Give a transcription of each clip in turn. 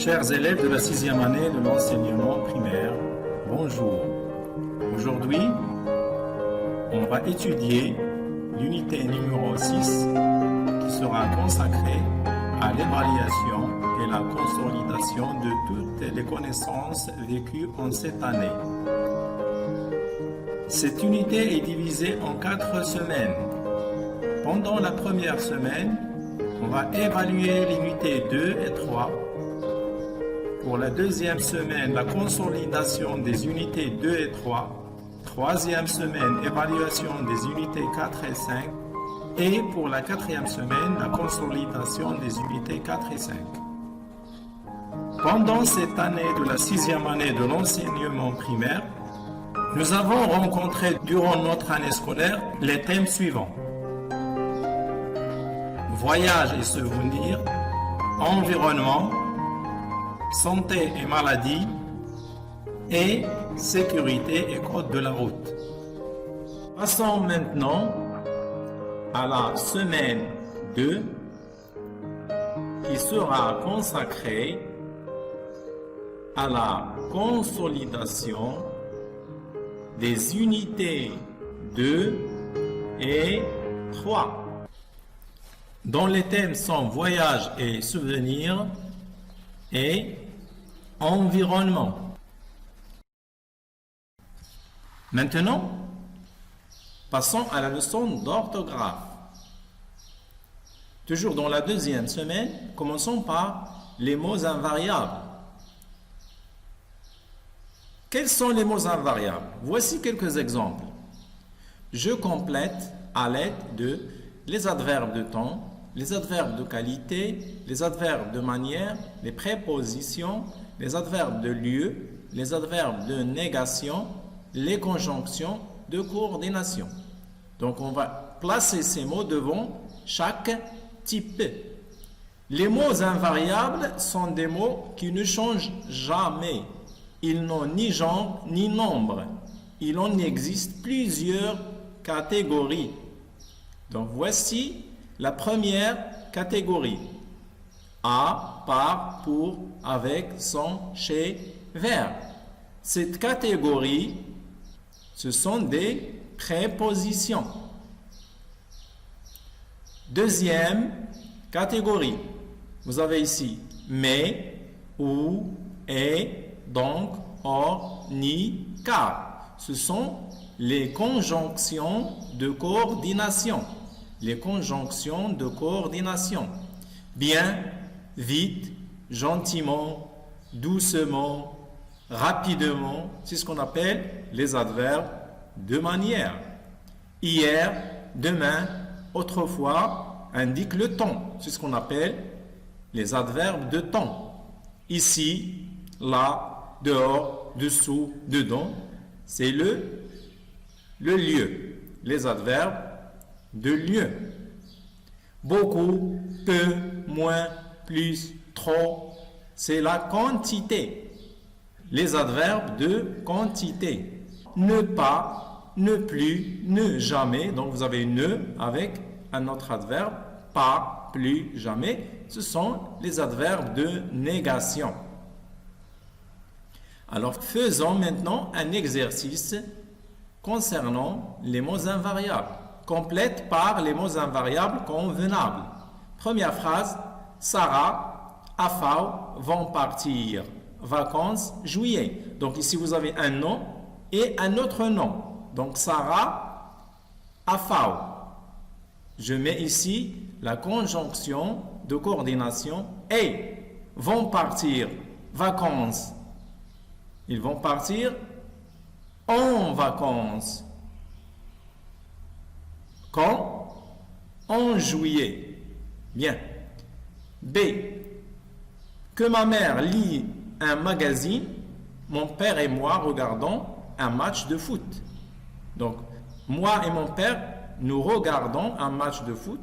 Chers élèves de la 6e année de l'enseignement primaire, bonjour. Aujourd'hui, on va étudier l'unité numéro 6 qui sera consacrée à l'évaluation et la consolidation de toutes les connaissances vécues en cette année. Cette unité est divisée en 4 semaines. Pendant la première semaine, on va évaluer l'unité 2 et 3. Pour la deuxième semaine, la consolidation des unités 2 et 3. Troisième semaine, évaluation des unités 4 et 5. Et pour la quatrième semaine, la consolidation des unités 4 et 5. Pendant cette année de la 6e année de l'enseignement primaire, nous avons rencontré durant notre année scolaire les thèmes suivants. Voyage et souvenirs, environnement, santé et maladie, et sécurité et code de la route. Passons maintenant à la semaine 2 qui sera consacrée à la consolidation des unités 2 et 3. Dont les thèmes sont voyage et souvenirs et environnement. Maintenant, passons à la leçon d'orthographe. Toujours dans la deuxième semaine, commençons par les mots invariables. Quels sont les mots invariables? Voici quelques exemples. Je complète à l'aide de les adverbes de temps, les adverbes de qualité, les adverbes de manière, les prépositions, les adverbes de lieu, les adverbes de négation, les conjonctions de coordination. Donc on va placer ces mots devant chaque type. Les mots invariables sont des mots qui ne changent jamais. Ils n'ont ni genre ni nombre. Il en existe plusieurs catégories. Donc voici la première catégorie. À, par, pour, avec, sans, chez, vers. Cette catégorie, ce sont des prépositions. Deuxième catégorie. Vous avez ici mais, ou, et, donc, or, ni, car. Ce sont les conjonctions de coordination. Les conjonctions de coordination. Bien, vite, gentiment, doucement, rapidement, c'est ce qu'on appelle les adverbes de manière. Hier, demain, autrefois indique le temps, c'est ce qu'on appelle les adverbes de temps. Ici, là, dehors, dessous, dedans, c'est le lieu, les adverbes de lieu. Beaucoup, peu, moins, plus, trop, c'est la quantité. Les adverbes de quantité. Ne pas, ne plus, ne jamais. Donc vous avez ne avec un autre adverbe. Pas, plus, jamais. Ce sont les adverbes de négation. Alors faisons maintenant un exercice concernant les mots invariables. Complète par les mots invariables convenables. Première phrase, Sarah, Afao vont partir. Vacances, juillet. Donc ici vous avez un nom et un autre nom. Donc Sarah, Afao. Je mets ici la conjonction de coordination et vont partir. Vacances. Ils vont partir en vacances. Quand? En juillet. Bien. B. Que ma mère lit un magazine, mon père et moi regardons un match de foot. Donc, moi et mon père, nous regardons un match de foot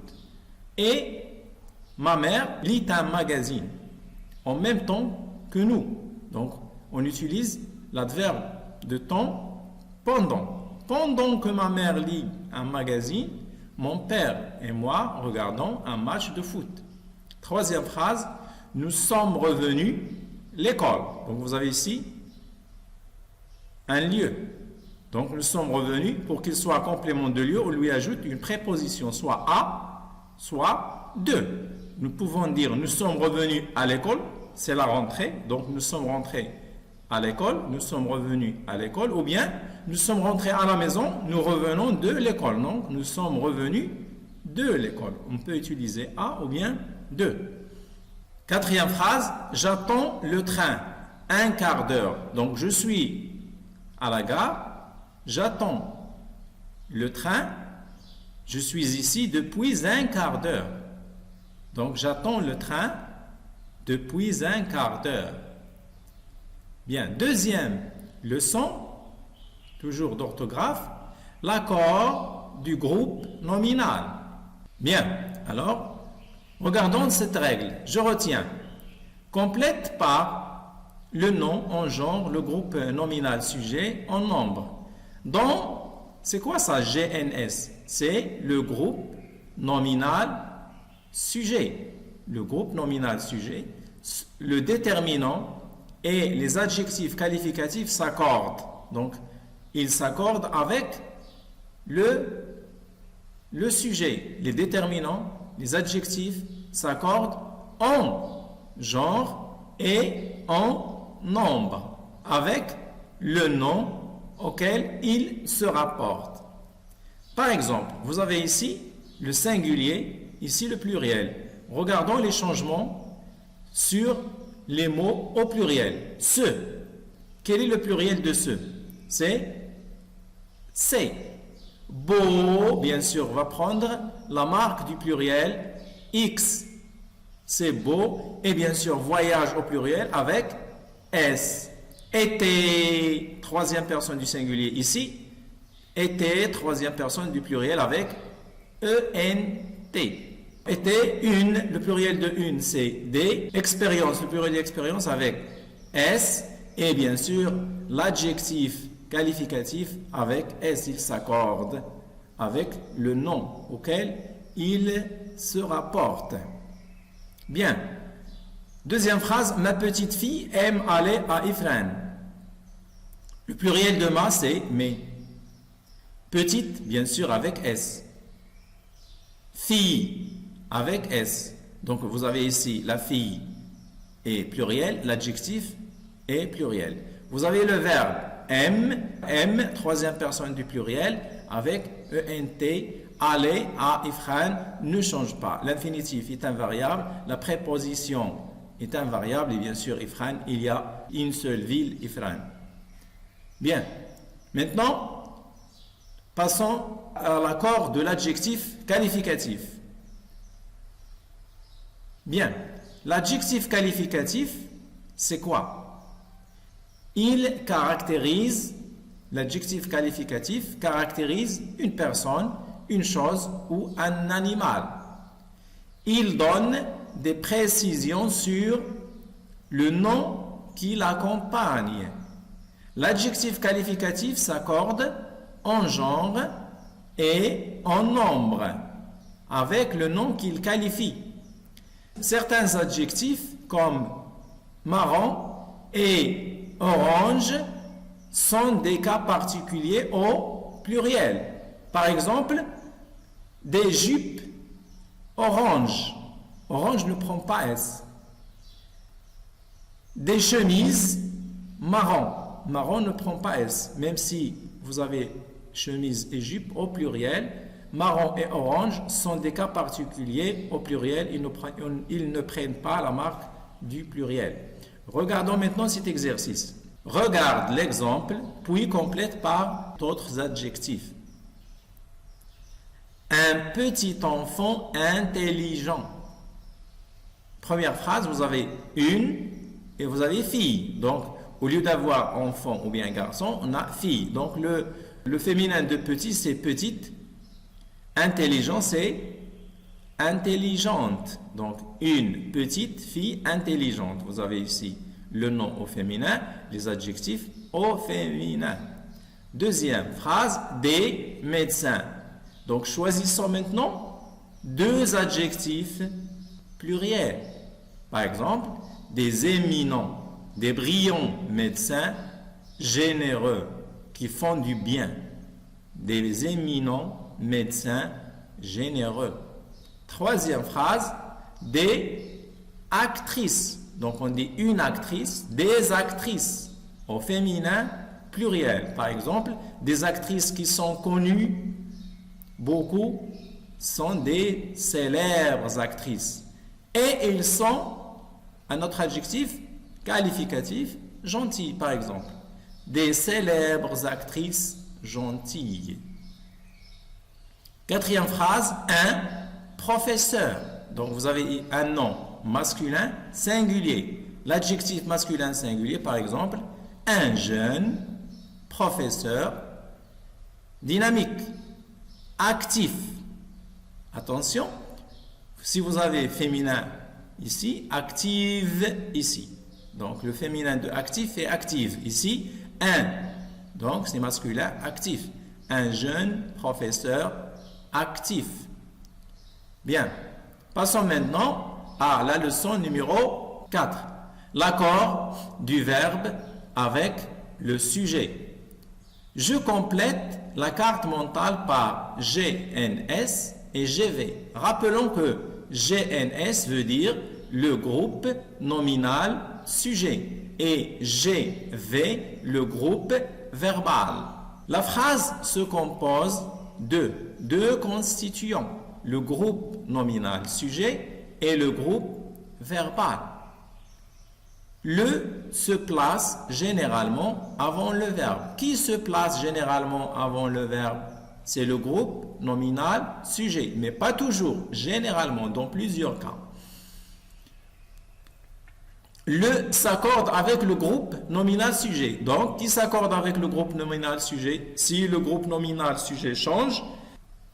et ma mère lit un magazine en même temps que nous. Donc, on utilise l'adverbe de temps pendant. Pendant que ma mère lit un magazine, mon père et moi regardons un match de foot. Troisième phrase, nous sommes revenus l'école. Donc vous avez ici un lieu. Donc nous sommes revenus pour qu'il soit un complément de lieu, on lui ajoute une préposition, soit à, soit de. Nous pouvons dire nous sommes revenus à l'école, c'est la rentrée, donc nous sommes rentrés à l'école, nous sommes revenus à l'école, ou bien nous sommes rentrés à la maison, nous revenons de l'école. Donc nous sommes revenus de l'école. On peut utiliser à ou bien de. Quatrième phrase, j'attends le train un quart d'heure. Donc je suis à la gare, j'attends le train, je suis ici depuis un quart d'heure. Donc j'attends le train depuis un quart d'heure. Bien, deuxième leçon, toujours d'orthographe, l'accord du groupe nominal. Bien, alors, regardons cette règle. Je retiens. Complète par le nom en genre, le groupe nominal sujet en nombre. Donc, c'est quoi ça, GNS? C'est le groupe nominal sujet. Le groupe nominal sujet, le déterminant et les adjectifs qualificatifs s'accordent. Donc, ils s'accordent avec le sujet. Les déterminants, les adjectifs s'accordent en genre et en nombre, avec le nom auquel ils se rapportent. Par exemple, vous avez ici le singulier, ici le pluriel. Regardons les changements sur les mots au pluriel. Ce. Quel est le pluriel de ce? C'est. Beau, bien sûr, va prendre la marque du pluriel X. C'est beau. Et bien sûr, voyage au pluriel avec S. Été, troisième personne du singulier ici. Été, troisième personne du pluriel avec ENT. Était une, le pluriel de une, c'est des. Expérience, le pluriel d'expérience avec S. Et bien sûr, l'adjectif qualificatif avec S, il s'accorde avec le nom auquel il se rapporte. Bien. Deuxième phrase, ma petite fille aime aller à Ifrane. Le pluriel de ma, c'est mes. Petite, bien sûr, avec S. Fille, avec S. Donc, vous avez ici la fille est pluriel, l'adjectif est pluriel. Vous avez le verbe M, troisième personne du pluriel, avec ENT, aller à Ifrane ne change pas. L'infinitif est invariable, la préposition est invariable, et bien sûr, Ifrane, il y a une seule ville, Ifrane. Bien. Maintenant, passons à l'accord de l'adjectif qualificatif. Bien. L'adjectif qualificatif, c'est quoi? Il caractérise, l'adjectif qualificatif caractérise une personne, une chose ou un animal. Il donne des précisions sur le nom qui l'accompagne. L'adjectif qualificatif s'accorde en genre et en nombre avec le nom qu'il qualifie. Certains adjectifs comme marron et orange sont des cas particuliers au pluriel. Par exemple, des jupes orange. Orange ne prend pas S. Des chemises marron. Marron ne prend pas S. Même si vous avez chemise et jupe au pluriel, marron et orange sont des cas particuliers au pluriel. Ils ne prennent pas la marque du pluriel. Regardons maintenant cet exercice. Regarde l'exemple, puis complète par d'autres adjectifs. Un petit enfant intelligent. Première phrase, vous avez une et vous avez fille. Donc, au lieu d'avoir enfant ou bien garçon, on a fille. Donc, le féminin de petit, c'est petite. Intelligent, c'est intelligente. Donc, une petite fille intelligente. Vous avez ici le nom au féminin, les adjectifs au féminin. Deuxième phrase, des médecins. Donc, choisissons maintenant deux adjectifs pluriels. Par exemple, des éminents des brillants médecins généreux qui font du bien. Des éminents médecins généreux. Troisième phrase, des actrices. Donc on dit une actrice, des actrices au féminin pluriel. Par exemple, des actrices qui sont connues, beaucoup sont des célèbres actrices. Et ils sont, un autre adjectif qualificatif, gentilles par exemple. Des célèbres actrices gentilles. Quatrième phrase, un professeur. Donc vous avez un nom masculin singulier. L'adjectif masculin singulier, par exemple, un jeune professeur dynamique, actif. Attention, si vous avez féminin ici, active ici. Donc le féminin de actif est active. Ici, un. Donc c'est masculin, actif. Un jeune professeur actif. Bien. Passons maintenant à la leçon numéro 4. L'accord du verbe avec le sujet. Je complète la carte mentale par GNS et GV. Rappelons que GNS veut dire le groupe nominal sujet et GV le groupe verbal. La phrase se compose de deux constituants, le groupe nominal sujet et le groupe verbal. Le se place généralement avant le verbe. Qui se place généralement avant le verbe? C'est le groupe nominal sujet, mais pas toujours, généralement, dans plusieurs cas. Le s'accorde avec le groupe nominal sujet. Donc, qui s'accorde avec le groupe nominal sujet? Si le groupe nominal sujet change,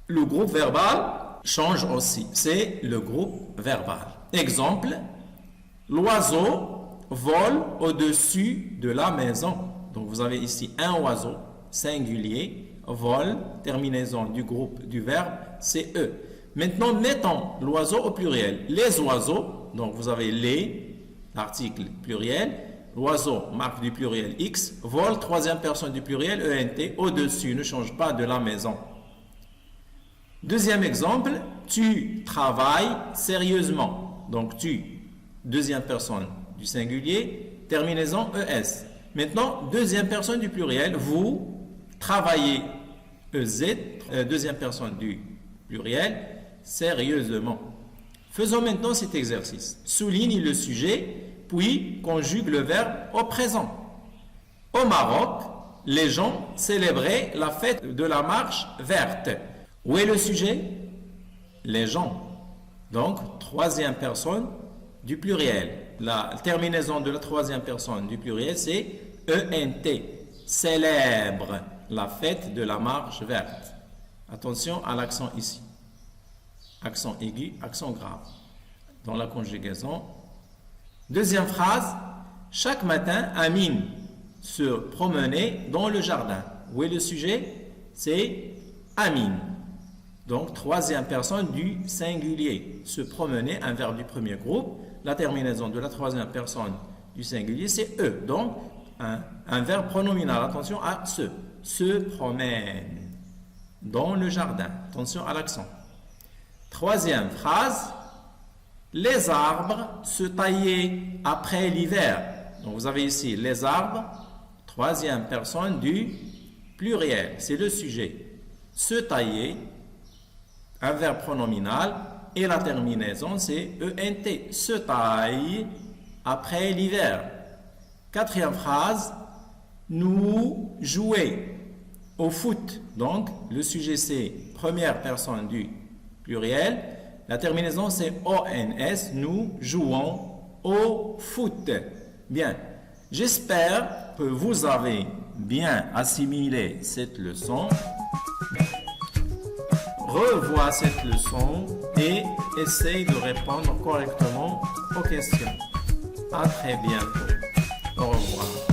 le groupe verbal change aussi. C'est le groupe verbal. Exemple, l'oiseau vole au-dessus de la maison. Donc, vous avez ici un oiseau singulier, vole, terminaison du groupe du verbe, c'est eux. Maintenant, mettons l'oiseau au pluriel. Les oiseaux, donc vous avez les, l'article pluriel, l'oiseau, marque du pluriel X, vole, troisième personne du pluriel, ENT, au-dessus, ne change pas de la maison. Deuxième exemple, tu travailles sérieusement. Donc tu, deuxième personne du singulier, terminaison ES. Maintenant, deuxième personne du pluriel, vous travaillez EZ, deuxième personne du pluriel, sérieusement. Faisons maintenant cet exercice. Souligne le sujet, puis conjugue le verbe au présent. Au Maroc, les gens célébraient la fête de la marche verte. Où est le sujet? Les gens. Donc, troisième personne du pluriel. La terminaison de la troisième personne du pluriel, c'est ENT. Célèbre la fête de la marche verte. Attention à l'accent ici. Accent aigu, accent grave. Dans la conjugaison. Deuxième phrase. Chaque matin, Amine se promenait dans le jardin. Où est le sujet? C'est Amine. Donc, troisième personne du singulier. Se promener, un verbe du premier groupe. La terminaison de la troisième personne du singulier, c'est eux. Donc, un verbe pronominal. Attention à ce. Se promène dans le jardin. Attention à l'accent. Troisième phrase. Les arbres se taillaient après l'hiver. Donc, vous avez ici les arbres. Troisième personne du pluriel. C'est le sujet. Se tailler. Un verbe pronominal et la terminaison c'est ENT, se taille après l'hiver. Quatrième phrase, nous jouer au foot. Donc le sujet c'est première personne du pluriel, la terminaison c'est ONS, nous jouons au foot. Bien, j'espère que vous avez bien assimilé cette leçon. Revois cette leçon et essaye de répondre correctement aux questions. À très bientôt. Au revoir.